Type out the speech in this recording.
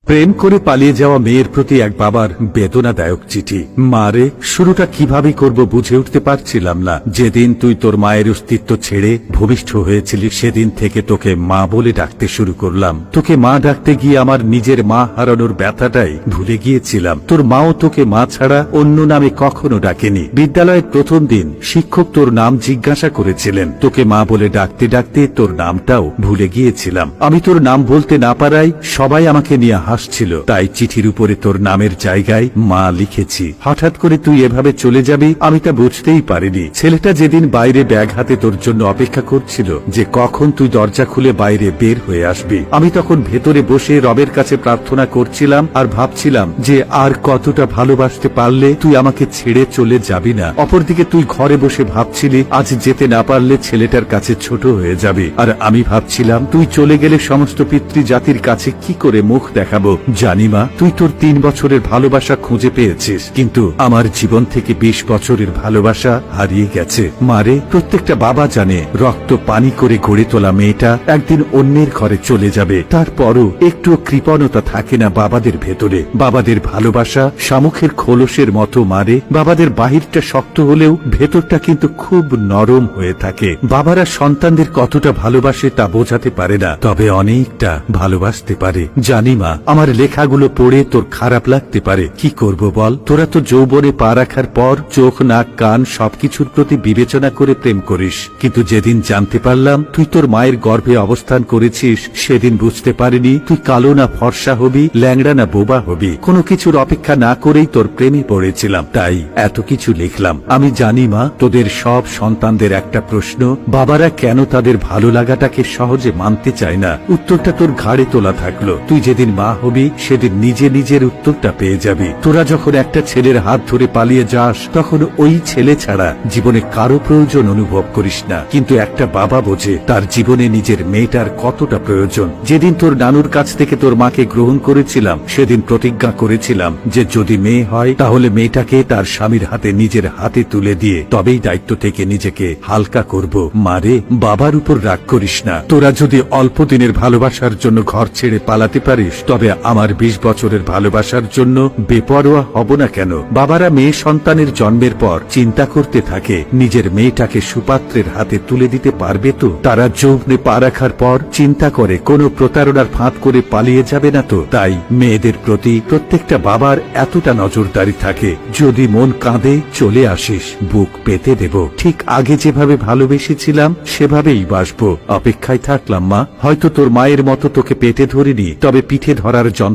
প্রেম করে পালিয়ে যাওয়া মেয়ের প্রতি এক বাবার বেদনাদায়ক চিঠি। মারে, শুরুটা কিভাবে করব বুঝে উঠতে পারছিলাম না। যেদিন তুই তোর মায়ের অস্তিত্ব ছেড়ে ভূমিষ্ঠ হয়েছিলি সেদিন থেকে তোকে মা বলে ডাকতে শুরু করলাম। তোকে মা ডাকতে গিয়ে আমার নিজের মা হারানোর ব্যথাটাই ভুলে গিয়েছিলাম। তোর মাও তোকে মা ছাড়া অন্য নামে কখনো ডাকেনি। বিদ্যালয়ের প্রথম দিন শিক্ষক তোর নাম জিজ্ঞাসা করেছিলেন। তোকে মা বলে ডাকতে ডাকতে তোর নামটাও ভুলে গিয়েছিলাম। আমি তোর নাম বলতে না পারায় সবাই আমাকে নিয়ে হাসছিল, তাই চিঠির উপরে তোর নামের জায়গায় মা লিখেছি। হঠাৎ করে তুই এভাবে চলে যাবি আমি তা বুঝতেই পারিনি। ছেলেটা যেদিন বাইরে ব্যাগ হাতে তোর জন্য অপেক্ষা করছিল যে কখন তুই দরজা খুলে বাইরে বের হয়ে আসবি, আমি তখন ভেতরে বসে রবের কাছে প্রার্থনা করছিলাম আর ভাবছিলাম যে আর কতটা ভালোবাসতে পারলে তুই আমাকে ছেড়ে চলে যাবি না। অপরদিকে তুই ঘরে বসে ভাবছিলি আজ যেতে না পারলে ছেলেটার কাছে ছোট হয়ে যাবে, আর আমি ভাবছিলাম তুই চলে গেলে সমস্ত পিতৃজাতির কাছে কি করে মুখ দেখাবো। জানি মা, তুই তোর 3 বছরের ভালোবাসা খুঁজে পেয়েছিস, কিন্তু আমার জীবন থেকে 20 বছরের ভালোবাসা হারিয়ে গেছে। মারে, প্রত্যেকটা বাবা জানে রক্ত পানি করে গড়ে তোলা মেয়েটা একদিন অন্যের ঘরে চলে যাবে। তারপরও একটু কৃপণতা থাকে না বাবাদের ভেতরে। বাবাদের ভালোবাসা শামুকের খোলসের মতো। মারে, বাবাদের বাহিরটা শক্ত হলেও ভেতরটা কিন্তু খুব নরম হয়ে থাকে। বাবারা সন্তানদের কতটা ভালোবাসে তা বোঝাতে পারে না, তবে অনেকটা ভালোবাসতে পারে। জানি মা, আমার লেখাগুলো পড়ে তোর খারাপ লাগতে পারে। কি করব বল, তোরা তো যৌবনে পা রাখার পর চোখ নাক কান সবকিছুর প্রতি বিবেচনা করে প্রেম করিস, কিন্তু যেদিন জানতে পারলাম তুই তোর মায়ের গর্ভে অবস্থান করেছিস সেদিন বুঝতে পারিনি তুই কালো না ফর্সা হবি, ল্যাংড়া না বোবা হবি। কোনো কিছুর অপেক্ষা না করেই তোর প্রেমে পড়েছিলাম, তাই এত কিছু লিখলাম। আমি জানি মা, তোদের সব সন্তানদের একটা প্রশ্ন, বাবারা কেন তাদের ভালো লাগাটাকে সহজে মানতে চায় না। উত্তরটা তোর ঘাড়ে তোলা থাকলো। তুই যেদিন মা হবি সেদিন নিজে নিজের উত্তরটা পেয়ে যাবি। তোরা যখন একটা ছেলের হাত ধরে পালিয়ে যাস তখন ওই ছেলে ছাড়া জীবনে কারো প্রয়োজন অনুভব করিস না, কিন্তু একটা বাবা বোঝে তার জীবনে নিজের মেয়েটার কতটা প্রয়োজন। যেদিন তোর নানুর কাছ থেকে তোর মাকে গ্রহণ করেছিলাম সেদিন প্রতিজ্ঞা করেছিলাম যে যদি মেয়ে হয় তাহলে মেয়েটাকে তার স্বামীর হাতে নিজের হাতে তুলে দিয়ে তবেই দায়িত্ব থেকে নিজেকে হালকা করব। মারে, বাবার উপর রাগ করিস না। তোরা যদি অল্প দিনের ভালোবাসার জন্য ঘর ছেড়ে পালাতে পারিস তবে আমার 20 বছরের ভালোবাসার জন্য বেপরোয়া হব না কেন? বাবারা মেয়ে সন্তানের জন্মের পর চিন্তা করতে থাকে নিজের মেয়েটাকে সুপাত্রের হাতে তুলে দিতে পারবে তো। তারা যৌবনে পা রাখার পর চিন্তা করে কোনো প্রতারণার ফাঁদ করে পালিয়ে যাবে না তো। তাই মেয়েদের প্রতি প্রত্যেকটা বাবার এতটা নজরদারি থাকে। যদি মন কাঁদে চলে আসিস, বুক পেতে দেব। ঠিক আগে যেভাবে ভালোবেসেছিলাম সেভাবেই বাসবো। অপেক্ষায় থাকলাম মা। হয়তো তোর মায়ের মতো তোকে পেটে ধরিনি, তবে পিঠে ধরার যন্ত্র